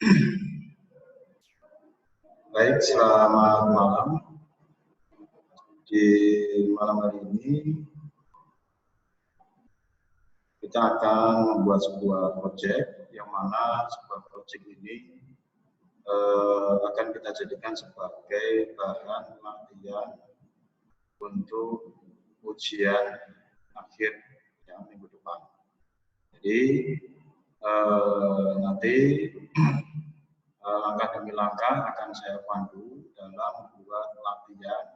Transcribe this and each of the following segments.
Baik, selamat malam. Di malam hari ini kita akan membuat sebuah proyek yang mana sebuah proyek ini akan kita jadikan sebagai bahan latihan untuk ujian akhir yang minggu depan. Jadi nanti langkah demi langkah akan saya pandu dalam membuat latihan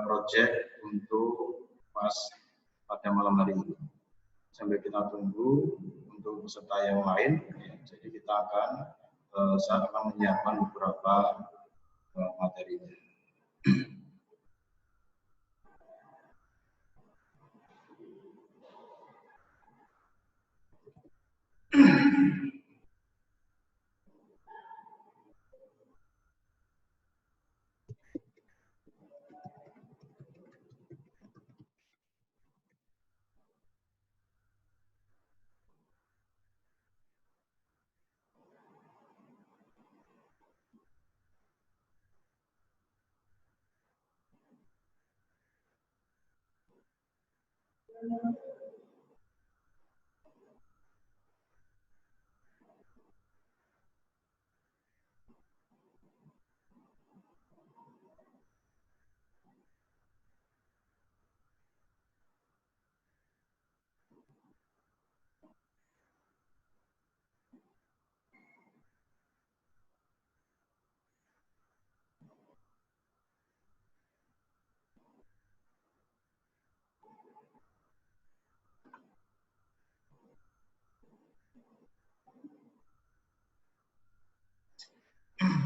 proyek untuk pada malam hari ini. Sambil kita tunggu untuk peserta yang lain, ya, jadi kita akan saya akan menyiapkan beberapa materinya.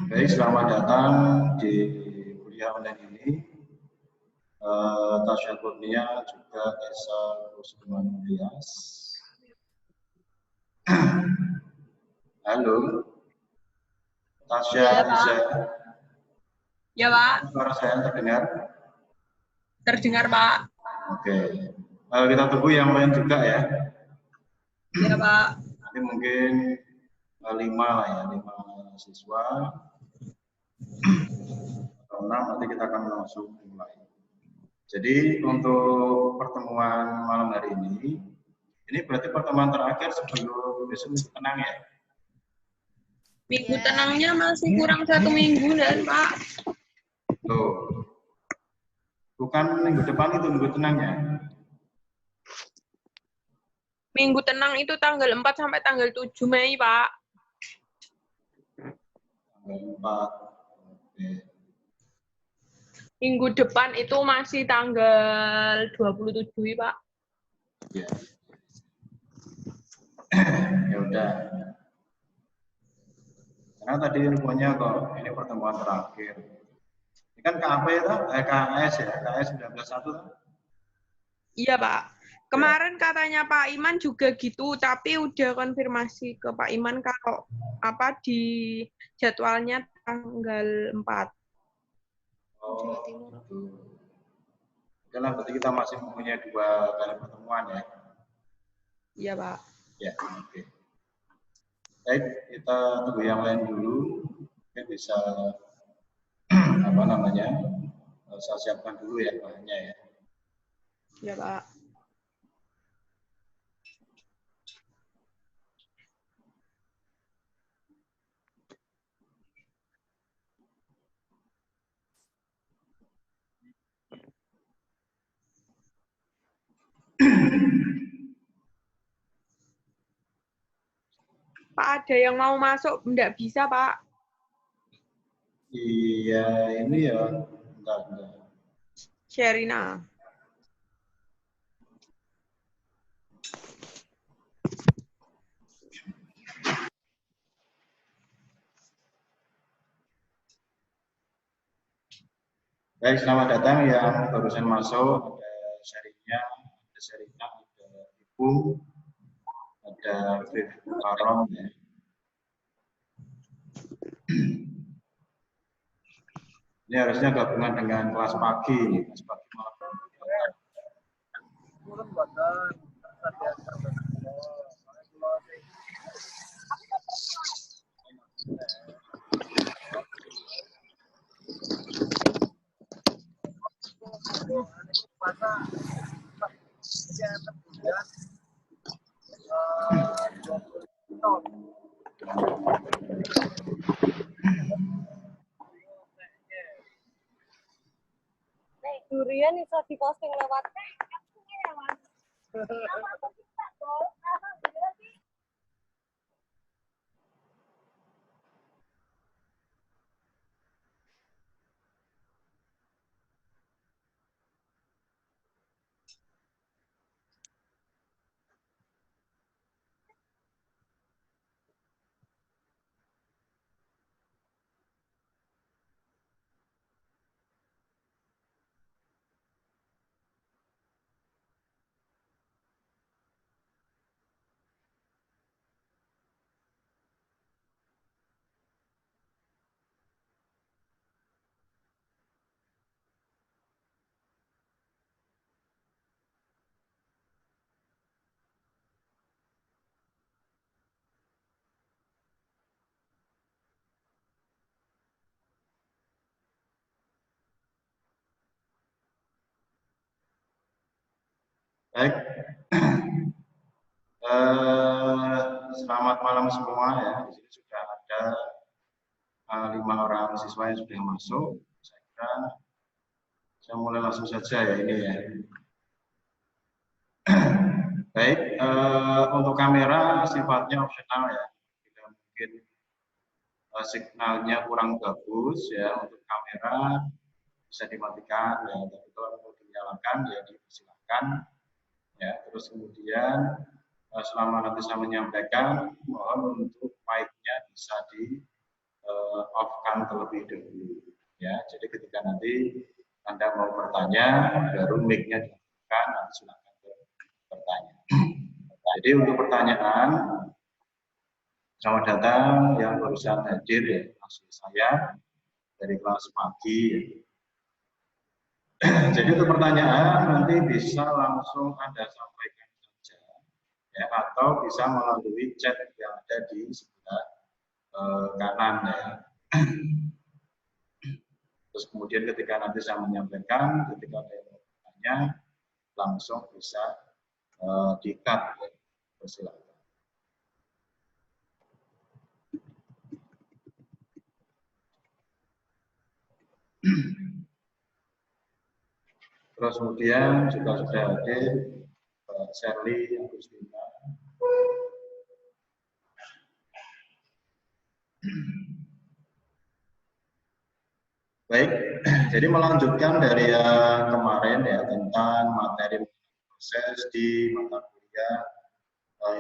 Baik, selamat datang di kuliah online ini. Tasya Kurnia juga Esa Rusman Ilyas. Halo, Tasya Iza. Ya, Pak. Suara saya terdengar? Terdengar, Pak. Oke, kita tunggu yang lain juga ya. Ya, Pak. Nanti mungkin 5 lah ya, 5 siswa. Atau 6, nanti kita akan langsung mulai. Jadi untuk pertemuan malam hari ini berarti pertemuan terakhir sebelum besok minggu tenang ya? Minggu tenangnya masih kurang 1 minggu dan Pak. Loh, bukan minggu depan itu minggu tenangnya? Minggu tenang itu tanggal 4 sampai tanggal 7 Mei, Pak. Tanggal 4, oke. Minggu depan itu masih tanggal 27, Pak. Ya. Ya udah. Karena tadi infonya kok ini pertemuan terakhir. Ini kan KAP ya, KAS ya, KAS 19.1 kan? Iya, Pak. Kemarin katanya Pak Iman juga gitu, tapi udah konfirmasi ke Pak Iman kalau di jadwalnya tanggal 4. Oh, gitu. Oke lah, berarti kita masih mempunyai 2 kali pertemuan ya. Iya, Pak. Ya, oke. Baik, kita tunggu yang lain dulu. Oke, bisa apa namanya? Saya siapkan dulu ya bahannya ya. Iya, Pak. Pak, ada yang mau masuk? Enggak bisa, Pak. Iya, ini ya. Bentar. Sherina. Baik, selamat datang yang barusan masuk. Ada Syarina, ada Ibu, ada Viv Karom ya. Ini harusnya gabungan dengan kelas pagi, kelas pagi malam. Durian bisa diposting lewat Baik, selamat malam semua ya. Di sini sudah ada 5 orang siswa yang sudah masuk. Saya kira saya mulai langsung saja ya ini ya. Baik, untuk kamera sifatnya opsional ya. Bila mungkin signalnya kurang bagus ya untuk kamera bisa dimatikan ya. Tapi kalau mau dinyalakan ya dipersilakan. Ya, terus kemudian selama nanti saya menyampaikan, mohon untuk mic-nya bisa di off-kan terlebih dahulu. Ya, jadi ketika nanti Anda mau bertanya, baru mic-nya diaktifkan, nanti silakan bertanya. Jadi untuk pertanyaan, selamat datang yang barusan hadir ya, maksud saya dari kelas pagi. Jadi untuk pertanyaan nanti bisa langsung Anda sampaikan saja, ya, atau bisa melalui chat yang ada di sebelah kanan ya. Terus kemudian ketika nanti saya menyampaikan, ketika ada yang mau bertanya, langsung bisa di-cut. Ya. Persilakan. Terus kemudian juga sudah hadir Shirley Agustina. Baik, jadi melanjutkan dari kemarin ya tentang materi proses di mata kuliah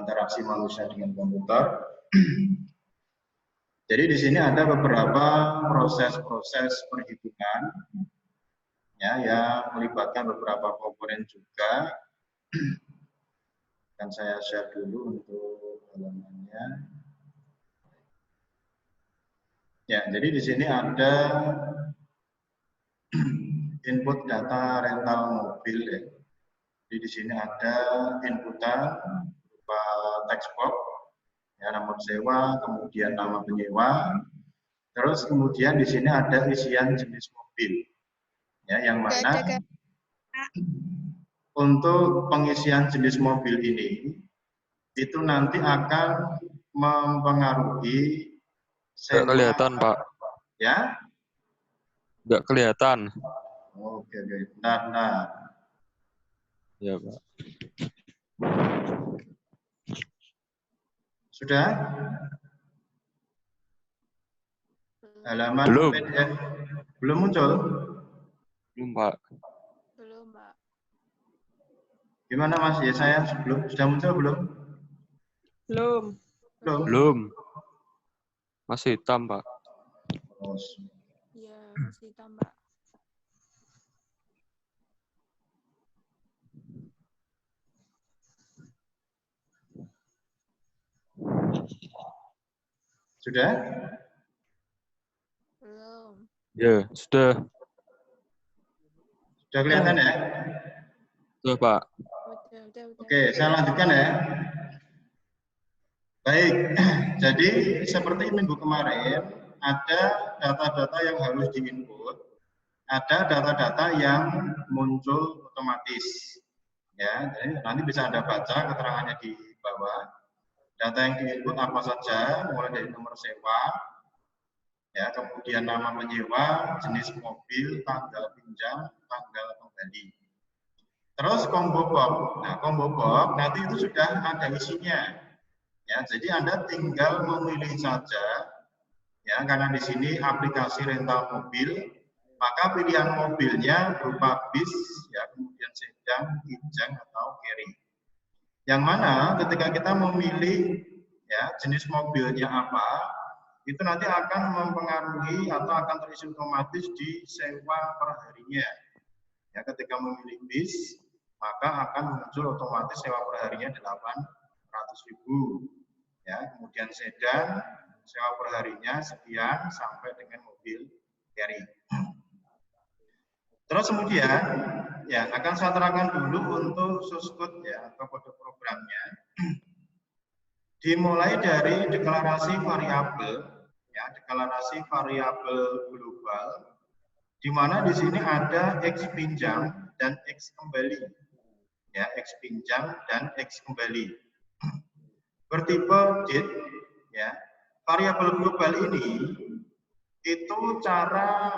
interaksi manusia dengan komputer. Jadi di sini ada beberapa proses-proses perhitungan ya yang melibatkan beberapa komponen juga. Dan saya share dulu untuk halamannya. Ya, jadi di sini ada input data rental mobil ya. Jadi di sini ada inputan berupa text box, ya, nomor sewa, kemudian nama penyewa. Terus kemudian di sini ada isian jenis mobil. Ya, yang mana untuk pengisian jenis mobil ini itu nanti akan mempengaruhi nggak kelihatan, Pak. Ya? Nggak kelihatan. Oke. Nah. Ya, Pak. Sudah? Halaman Belum. PDF belum muncul? Belum, Pak. Belum, Pak. Gimana Mas? Ya saya sudah muncul belum? Belum. Masih hitam, Pak. Iya, masih hitam, Pak. Sudah? Belum. Ya, sudah. Sudah kelihatan ya? Sudah, Pak. Udah. Oke, saya lanjutkan ya. Baik, jadi seperti minggu kemarin, ada data-data yang harus diinput, ada data-data yang muncul otomatis. Ya, jadi nanti bisa Anda baca keterangannya di bawah. Data yang diinput apa saja, mulai dari nomor sewa, ya, kemudian nama penyewa, jenis mobil, tanggal pinjam, tanggal kembali. Terus combo box. Nah, combo box nanti itu sudah ada isinya. Ya, jadi Anda tinggal memilih saja, ya, karena di sini aplikasi rental mobil, maka pilihan mobilnya berupa bis, ya, kemudian sedan, kijang atau carry. Yang mana ketika kita memilih, ya, jenis mobilnya apa, itu nanti akan mempengaruhi atau akan terisi otomatis di sewa per harinya. Ya, ketika memilih bis, maka akan muncul otomatis sewa per harinya 800.000. Ya, kemudian sedan sewa per harinya sekian sampai dengan mobil carry. Terus kemudian, ya, akan saya terangkan dulu untuk source code, ya, atau kode programnya. Dimulai dari deklarasi variabel, ya, deklarasi variabel global, di mana di sini ada X pinjam dan X kembali, ya, X pinjam dan X kembali. Bertipe date, ya. Variabel global ini itu cara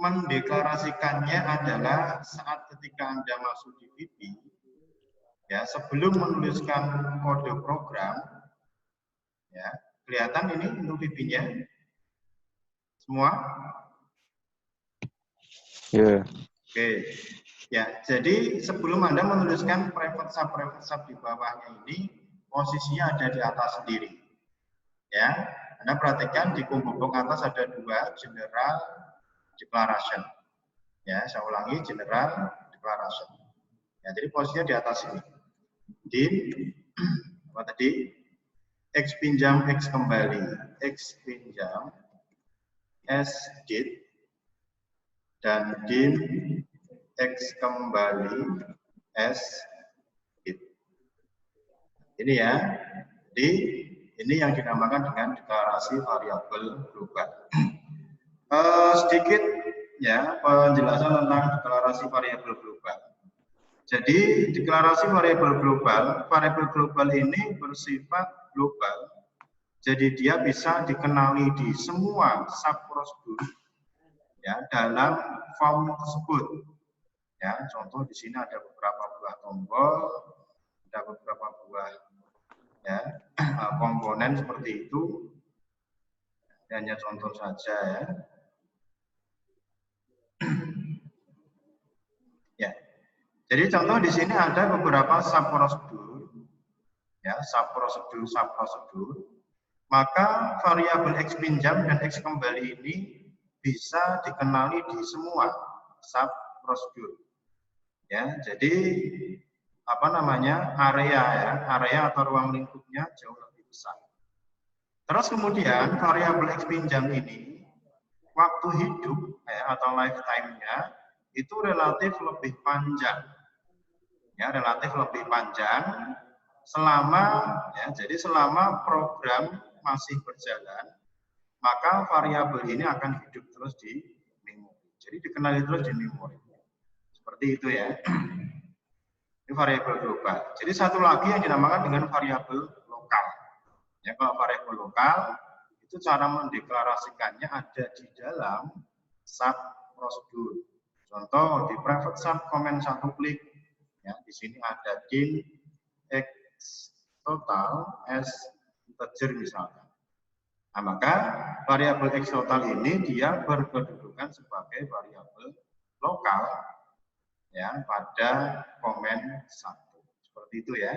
mendeklarasikannya adalah saat ketika Anda masuk di VB, ya, sebelum menuliskan kode program, ya, kelihatan ini untuk VB-nya semua? Ya. Oke, ya, jadi sebelum Anda menuliskan private sub di bawahnya ini, posisinya ada di atas sendiri, ya. Anda perhatikan di combo box atas ada dua, general declaration, ya, saya ulangi, general declaration, ya, jadi posisinya di atas ini. Dim, apa tadi? X pinjam, X kembali, X pinjam, S date, dan dim X kembali, S date. Ini ya, jadi ini yang dinamakan dengan deklarasi variabel global. Sedikit, ya, penjelasan tentang deklarasi variabel global. Jadi deklarasi variabel global ini bersifat global. Jadi dia bisa dikenali di semua subprosedur, ya, dalam form tersebut. Ya, contoh di sini ada beberapa buah tombol, ada beberapa buah, ya, komponen seperti itu. Hanya contoh saja, ya. Ya. Jadi contoh di sini ada beberapa subprosedur, ya, subprosedur. Maka variabel X pinjam dan X kembali ini bisa dikenali di semua subprosedur. Ya, jadi apa namanya, area, ya, area atau ruang lingkupnya jauh lebih besar. Terus kemudian variabel X pinjam ini waktu hidup, ya, atau lifetime-nya itu relatif lebih panjang. Ya, relatif lebih panjang selama, ya, jadi selama program masih berjalan, maka variabel ini akan hidup terus di memori. Jadi dikenali terus di memori. Seperti itu, ya. Ini variabel global. Jadi satu lagi yang dinamakan dengan variabel lokal. Ya, kalau variabel lokal itu cara mendeklarasikannya ada di dalam subprosedur. Contoh di private sub comment satu klik, ya, di sini ada dim X total S integer misalkan. Nah, maka variabel X total ini dia berkedudukan sebagai variabel lokal, ya, pada komen 1. Seperti itu, ya.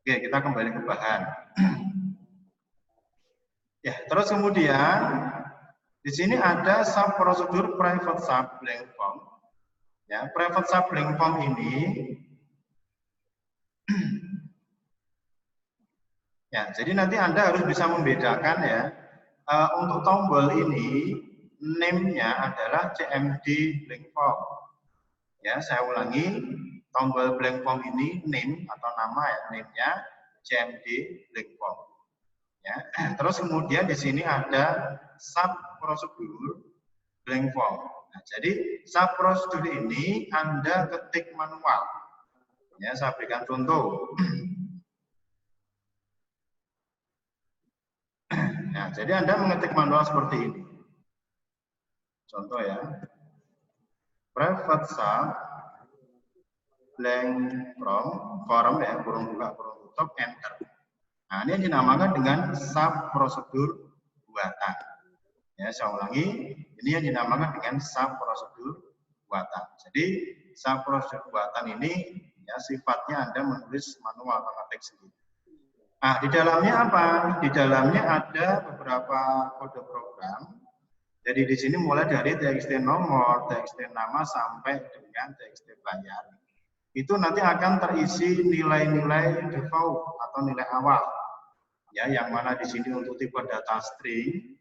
Oke, kita kembali ke bahan. Ya, terus kemudian di sini ada subprosedur private sub blank form. Ya, private sub blank form ini, ya, jadi nanti Anda harus bisa membedakan, ya, untuk tombol ini name-nya adalah CMD blank form. Ya, saya ulangi, tombol blank form ini name atau nama, ya, name-nya CMD blank form. Ya, terus kemudian di sini ada subprosedur blank form. Nah, jadi subprosedur ini Anda ketik manual. Ya, saya berikan contoh. Nah, jadi Anda mengetik manual seperti ini. Contoh ya. Private sub blank form ya, kurung buka, kurung tutup, enter. Nah, ini yang dinamakan dengan sub prosedur buatan. Ya, saya ulangi, ini yang dinamakan dengan sub prosedur buatan. Jadi, sub prosedur buatan ini ya sifatnya Anda menulis manual atau ngetik sendiri. Nah, di dalamnya apa? Di dalamnya ada beberapa kode program. Jadi di sini mulai dari TXT nomor, TXT nama sampai dengan TXT bayar. Itu nanti akan terisi nilai-nilai default atau nilai awal. Ya, yang mana di sini untuk tipe data string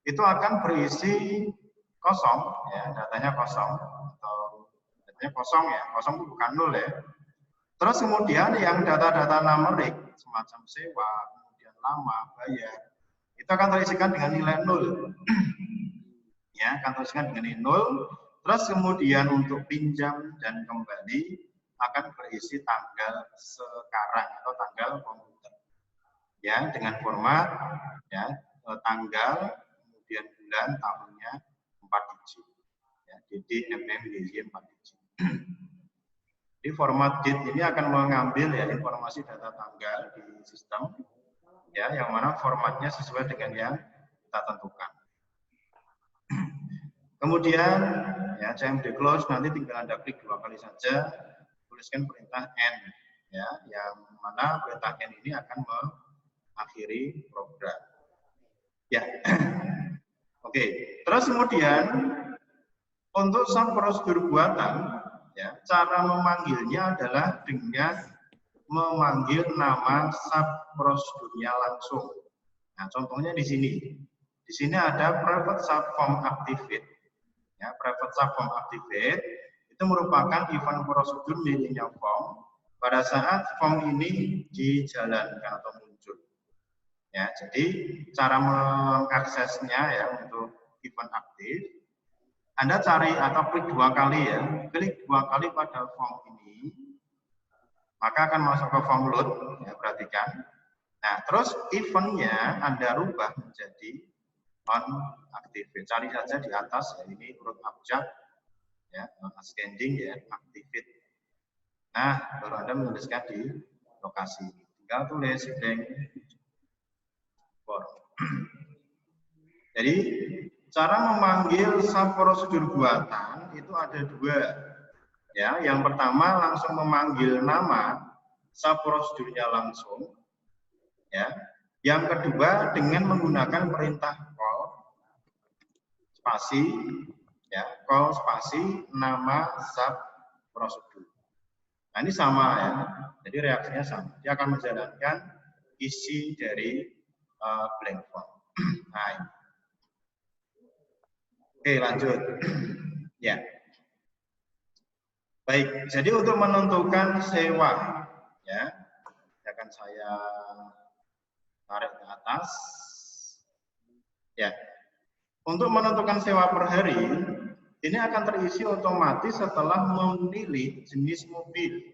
itu akan berisi kosong, ya, datanya kosong atau datanya kosong ya, kosong itu bukan nol ya. Terus kemudian yang data-data numerik semacam sewa, kemudian lama, bayar, itu akan terisikan dengan nilai 0. Ya, akan terisikan dengan nilai 0. Terus kemudian untuk pinjam dan kembali akan berisi tanggal sekarang atau tanggal komputer. Ya, dengan format ya, tanggal, kemudian bulan, tahunnya 4 digit. Ya, DD, MM, YY 4 digit. Di format DIT ini akan mengambil ya informasi data tanggal di sistem ya yang mana formatnya sesuai dengan yang kita tentukan. Kemudian ya CMD close nanti tinggal Anda klik 2 kali saja, tuliskan perintah N ya yang mana perintah N ini akan mengakhiri program. Ya. Oke, terus kemudian untuk sub prosedur buatan ya, cara memanggilnya adalah dengan memanggil nama sub prosedurnya langsung. Nah, contohnya di sini. Di sini ada private sub form activate. Ya, private sub form activate itu merupakan event prosedur miliknya form pada saat form ini dijalankan atau muncul. Ya, jadi cara mengaksesnya ya untuk event aktif Anda cari atau klik 2 kali ya, klik 2 kali pada form ini, maka akan masuk ke form load, ya perhatikan. Nah, terus eventnya Anda rubah menjadi on activate. Cari saja di atas, ya ini urut abjad, ya ascending ya activate. Nah, baru Anda menuliskan di lokasi ini. Tinggal tulis blank form. Jadi cara memanggil sub prosedur buatan itu ada 2. Ya, yang pertama langsung memanggil nama sub prosedurnya langsung. Ya. Yang kedua dengan menggunakan perintah call spasi ya, call spasi nama sub prosedur. Nah, ini sama ya. Jadi reaksinya sama. Dia akan menjalankan isi dari blank form. Nah, ini. Oke, lanjut. Ya. Baik, jadi untuk menentukan sewa, ya, akan saya tarik ke atas. Ya. Untuk menentukan sewa per hari, ini akan terisi otomatis setelah memilih jenis mobil.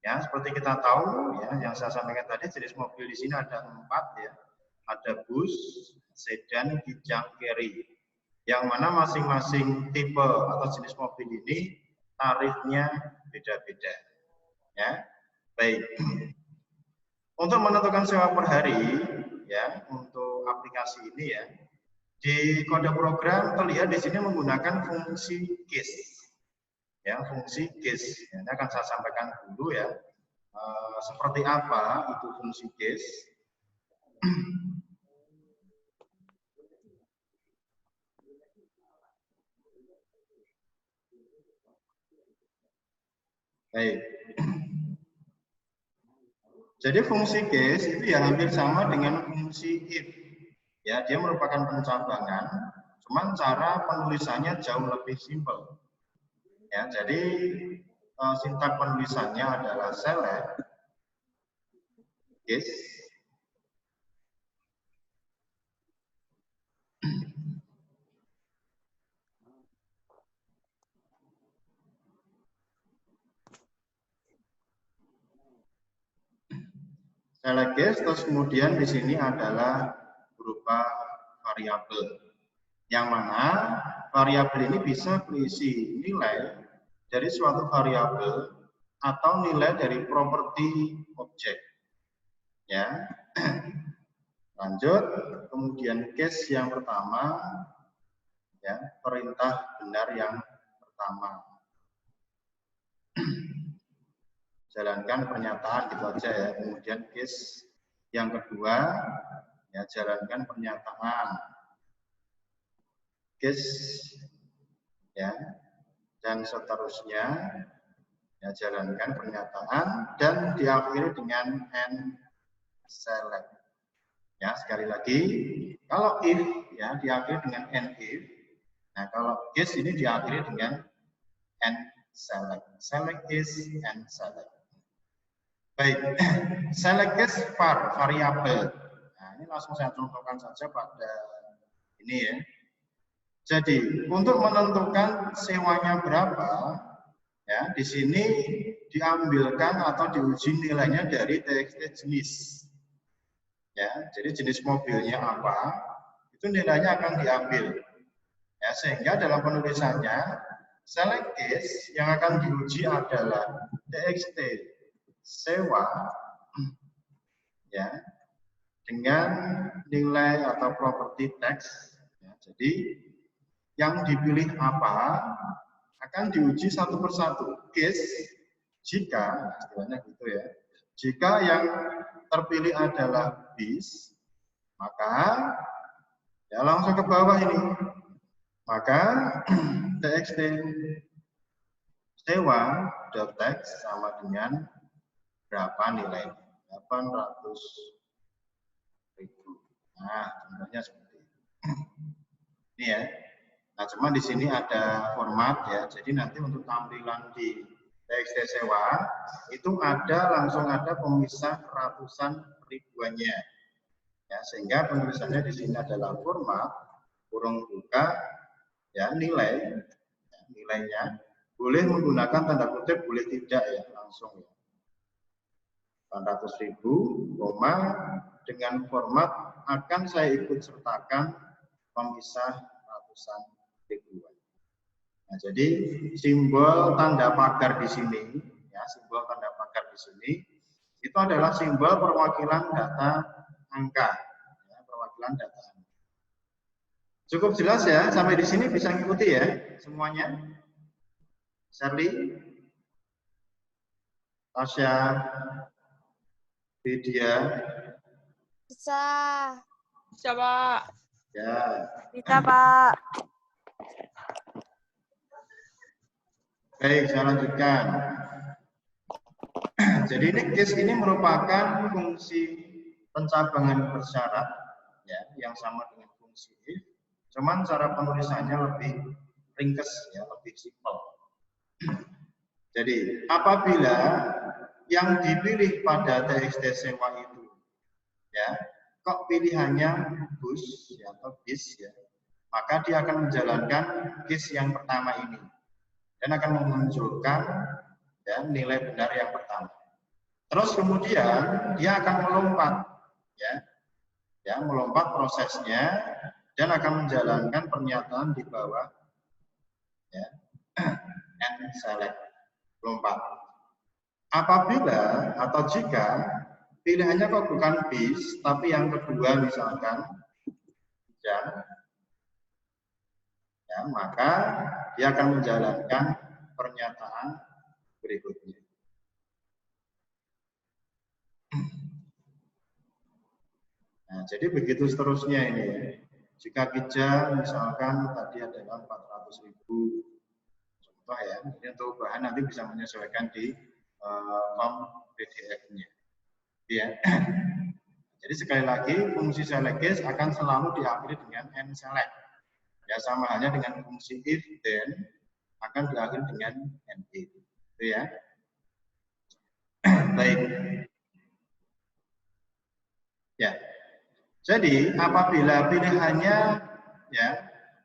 Ya, seperti kita tahu, ya, yang saya sampaikan tadi, jenis mobil di sini ada 4 ya. Ada bus, sedan, kijang, carry. Yang mana masing-masing tipe atau jenis mobil ini tarifnya beda-beda. Ya, baik. Untuk menentukan sewa per hari, ya, untuk aplikasi ini ya, di kode program terlihat di sini menggunakan fungsi case. Ya, fungsi case. Ini akan saya sampaikan dulu ya. Seperti apa itu fungsi case? Baik. Jadi fungsi case itu ya hampir sama dengan fungsi if. Ya, dia merupakan pencabangan, cuman cara penulisannya jauh lebih simpel. Ya, jadi sintak penulisannya adalah select case select case, terus kemudian di sini adalah berupa variabel. Yang mana variabel ini bisa berisi nilai dari suatu variabel atau nilai dari properti objek. Ya. Lanjut, kemudian case yang pertama, ya, perintah benar yang pertama. Jalankan pernyataan gitu aja ya. Kemudian case yang kedua, ya, jalankan pernyataan. Case, ya, dan seterusnya, ya, jalankan pernyataan dan diakhiri dengan and select. Ya, sekali lagi, kalau if, ya, diakhiri dengan and if. Nah, kalau case ini diakhiri dengan and select. Select is and select. Baik, select case var, variabel. Nah, ini langsung saya contohkan saja pada ini ya. Jadi, untuk menentukan sewanya berapa, ya, di sini diambilkan atau diuji nilainya dari TXT jenis. Ya, jadi jenis mobilnya apa, itu nilainya akan diambil. Ya, sehingga dalam penulisannya, select case yang akan diuji adalah TXT sewa, ya, dengan nilai atau properti teks. Ya, jadi yang dipilih apa akan diuji satu persatu. Case jika, istilahnya gitu ya, jika yang terpilih adalah bis, maka ya langsung ke bawah ini. Maka TXT sewa.text sama dengan berapa nilai? 800.000. Nah, contohnya seperti ini. Ini ya. Nah, cuma di sini ada format ya. Jadi nanti untuk tampilan di TXT sewa itu langsung ada pemisah ratusan ribuannya. Ya, sehingga penulisannya di sini adalah format kurung buka ya nilai ya, nilainya boleh menggunakan tanda kutip, boleh tidak ya, langsung ya. 800.000, dengan format akan saya ikut sertakan pemisah ratusan ribuan. Nah, jadi simbol tanda pagar di sini, ya, simbol tanda pagar di sini itu adalah simbol perwakilan data angka, ya, perwakilan data angka. Cukup jelas ya, sampai di sini bisa ngikuti ya semuanya. Shirley, Tasya, Vidya. Bisa. Bisa, Pak. Ya. Bisa, Pak. Baik, saya lanjutkan. Jadi case ini merupakan fungsi pencabangan bersyarat ya, yang sama dengan fungsi if, cuman cara penulisannya lebih ringkes ya, lebih simpel. Jadi apabila yang dipilih pada TXT sewa itu ya, kok pilihannya bus ya, atau bis ya, maka dia akan menjalankan case yang pertama ini dan akan memunculkan ya, nilai benar yang pertama. Terus kemudian dia akan melompat ya, melompat prosesnya dan akan menjalankan pernyataan di bawah ya, and select, lompat. Apabila atau jika pilihannya kok bukan bis tapi yang kedua misalkan ya, maka dia akan menjalankan pernyataan berikutnya. Nah, jadi begitu seterusnya ini. Jika kijang misalkan tadi adalah 400.000 contoh ya, ini untuk bahan nanti bisa menyesuaikan di form PDF-nya. Ya. Jadi sekali lagi fungsi select case akan selalu diakhiri dengan and select. Ya, sama halnya dengan fungsi if then akan diakhiri dengan and if. Itu ya. Baik. Ya. Jadi apabila pilihannya ya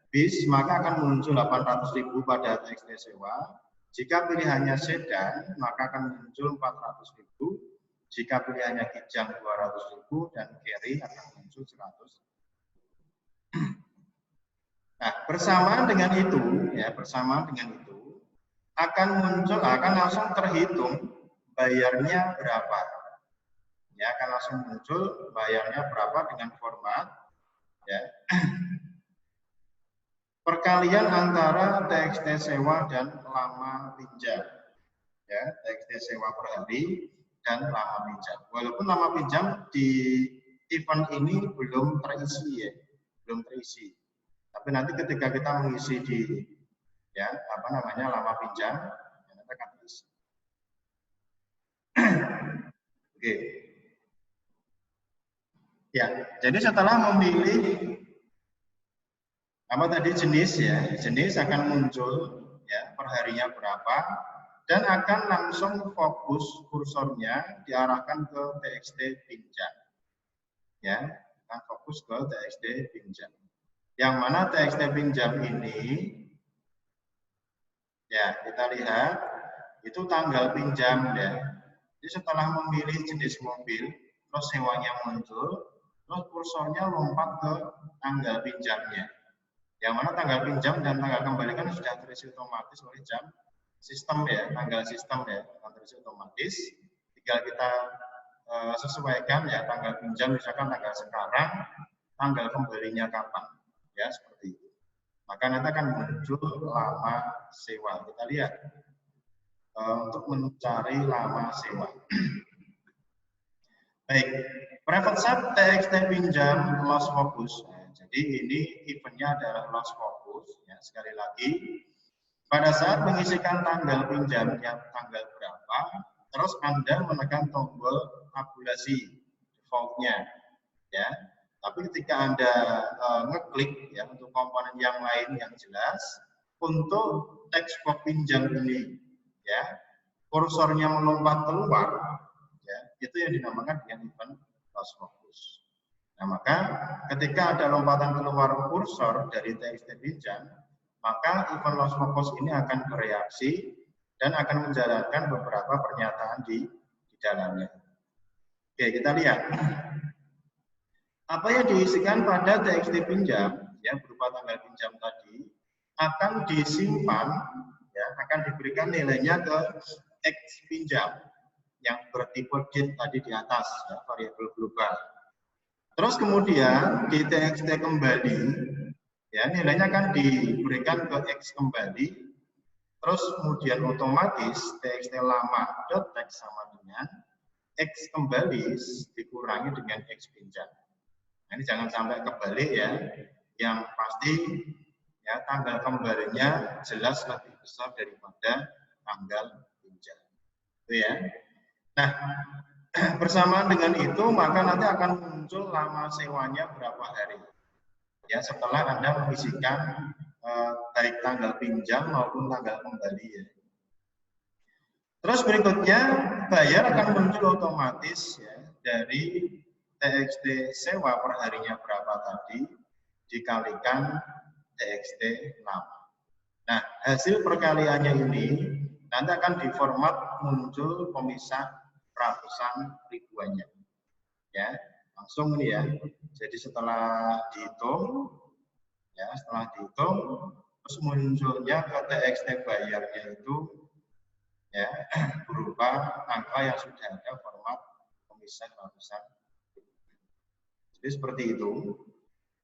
bis, maka akan muncul 800.000 pada TXT sewa. Jika pilihannya sedan, maka akan muncul 400.000. Jika pilihannya kijang 200.000 dan carry akan muncul 100.000. Nah, bersamaan dengan itu, akan langsung terhitung bayarnya berapa. Ya, akan langsung muncul bayarnya berapa dengan format ya. Perkalian antara TXT sewa dan lama pinjam. Ya, TXT sewa per hari dan lama pinjam. Walaupun lama pinjam di event ini belum terisi ya, belum terisi. Tapi nanti ketika kita mengisi di ya lama pinjam, ya, nanti akan terisi. Oke. Ya, jadi setelah memilih apa tadi jenis ya, jenis akan muncul ya perharinya berapa dan akan langsung fokus kursornya diarahkan ke TXT pinjam. Ya, akan fokus ke TXT pinjam. Yang mana TXT pinjam ini ya kita lihat itu tanggal pinjam ya. Jadi setelah memilih jenis mobil, terus sewanya muncul, terus kursornya lompat ke tanggal pinjamnya. Yang mana tanggal pinjam dan tanggal kembali kan sudah terisi otomatis oleh jam sistem ya, tanggal sistem ya, akan terisi otomatis. Tinggal kita sesuaikan ya tanggal pinjam misalkan tanggal sekarang, tanggal kembalinya kapan, ya seperti itu. Maka nanti akan muncul lama sewa. Kita lihat untuk mencari lama sewa. Baik, private sub TXT pinjam loss focus. Jadi ini eventnya adalah loss focus. Ya, sekali lagi, pada saat mengisikan tanggal pinjamnya tanggal berapa, terus Anda menekan tombol tabulasi defaultnya. Ya, tapi ketika Anda ngeklik ya untuk komponen yang lain yang jelas, untuk teks box pinjam ini, ya kursornya melompat keluar, ya itu yang dinamakan dengan event loss focus. Nah, maka ketika ada lompatan keluar kursor dari TXT pinjam, maka event loss focus ini akan bereaksi dan akan menjalankan beberapa pernyataan di dalamnya. Oke, kita lihat. Apa yang diisikan pada TXT pinjam, ya berupa tanggal pinjam tadi, akan disimpan, ya akan diberikan nilainya ke X pinjam yang bertipe DIT tadi di atas, ya, variabel global. Terus kemudian di TXT kembali, ya nilainya akan diberikan ke X kembali. Terus kemudian otomatis TXT lama .text sama dengan X kembali dikurangi dengan X pinjam. Nah, ini jangan sampai kebalik ya. Yang pasti ya tanggal kembalinya jelas lebih besar daripada tanggal pinjam. Itu ya. Nah, bersamaan dengan itu maka nanti akan muncul lama sewanya berapa hari. Ya, setelah Anda mengisikan baik tanggal pinjam maupun tanggal kembali ya. Terus berikutnya bayar akan muncul otomatis ya dari TXT sewa per harinya berapa tadi dikalikan TXT lama. Nah, hasil perkaliannya ini nanti akan diformat muncul pemisah ratusan ribuannya. Ya, langsung ini ya. Jadi setelah dihitung ya, terus munculnya ke TXT bayarnya itu ya berupa angka yang sudah ada format pemisah ratusan. Jadi seperti itu.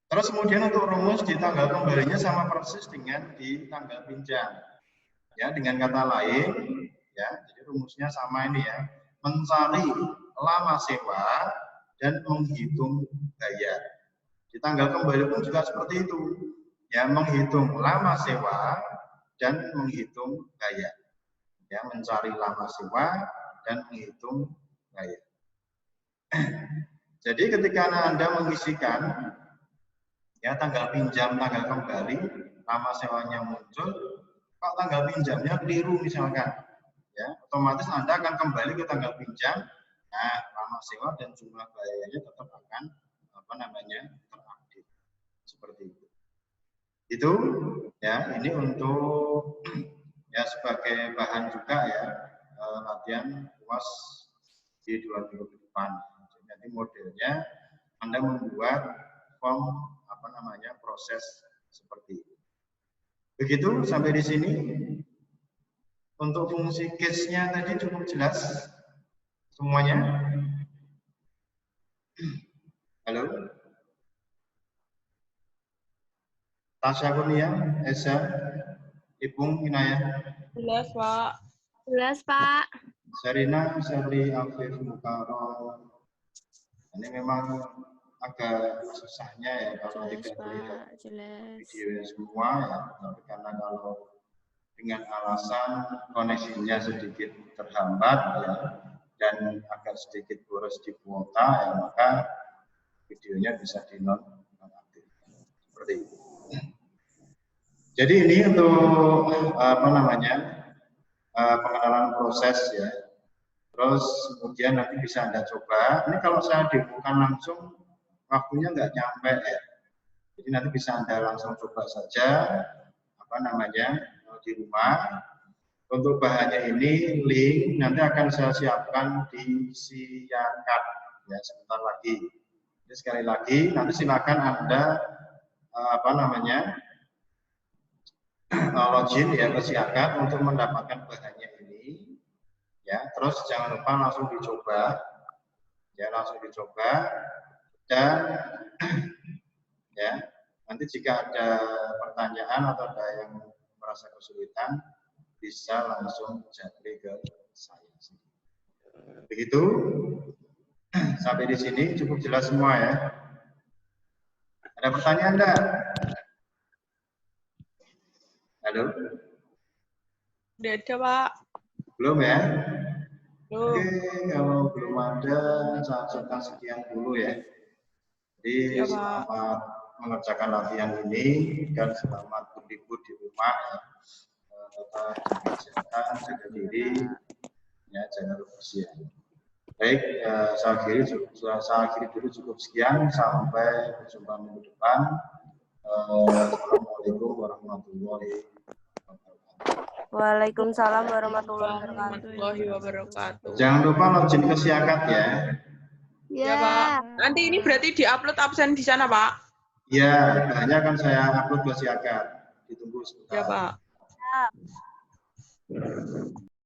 Terus kemudian untuk rumus di tanggal kembalinya sama persis dengan di tanggal pinjam. Ya, dengan kata lain, ya, jadi rumusnya sama ini ya, mencari lama sewa dan menghitung bayar. Di tanggal kembali pun juga seperti itu, ya, menghitung lama sewa dan menghitung bayar. Ya, mencari lama sewa dan menghitung bayar. Jadi ketika Anda mengisikan ya tanggal pinjam, tanggal kembali, lama sewanya muncul, kalau tanggal pinjamnya keliru misalkan, ya otomatis Anda akan kembali ke tanggal pinjam, nah lama sewa dan jumlah bayarnya tetap akan terupdate seperti itu. Itu ya ini untuk ya sebagai bahan juga ya latihan UAS di 2 minggu ke depan. Jadi nanti modelnya Anda membuat form proses seperti itu. Begitu sampai di sini. Untuk fungsi case-nya tadi cukup jelas semuanya. Halo? Tasya Kurnia, Esa, Ipung, Inaya. Jelas, Pak. Jelas, Pak. Sarina, Sabri, Afif, Mukarol. Ini memang agak susahnya ya kalau tidak melihat videonya semua ya. Tapi karena kalau dengan alasan koneksinya sedikit terhambat ya, dan agak sedikit boros di kuota ya, maka videonya bisa dinonaktifkan seperti itu. Jadi ini untuk pengenalan proses ya. Terus kemudian nanti bisa Anda coba. Ini kalau saya demokan langsung waktunya nggak nyampe ya. Jadi nanti bisa Anda langsung coba saja di rumah. Untuk bahannya ini link nanti akan saya siapkan di Siakat ya sebentar lagi. Jadi sekali lagi nanti silakan Anda login ya ke Siakat untuk mendapatkan bahannya ini ya. Terus jangan lupa langsung dicoba ya, dan ya nanti jika ada pertanyaan atau ada yang merasa kesulitan bisa langsung japri ke saya. Begitu. Sampai di sini cukup jelas semua ya. Ada pertanyaan enggak? Halo? Udah ada, Pak. Belum ya? Belum. Oke, kalau belum ada, saya ucapkan sekian dulu ya. Jadi Ya, selamat mengerjakan latihan ini dan selamat berlibur di rumah ya. Tetap jaga kesehatan, jaga diri, ya, jaga kebersihan. Baik, saya akhiri dulu cukup sekian. Sampai berjumpa minggu depan. Assalamualaikum warahmatullahi wabarakatuh. Waalaikumsalam warahmatullahi wabarakatuh. Jangan lupa login ke Siakat ya. Ya, Pak. Nanti ini berarti diupload absen di sana, Pak? Ya, hanya akan saya upload ke Siakat. Ditunggu sebentar. Ya, Pak. Ya.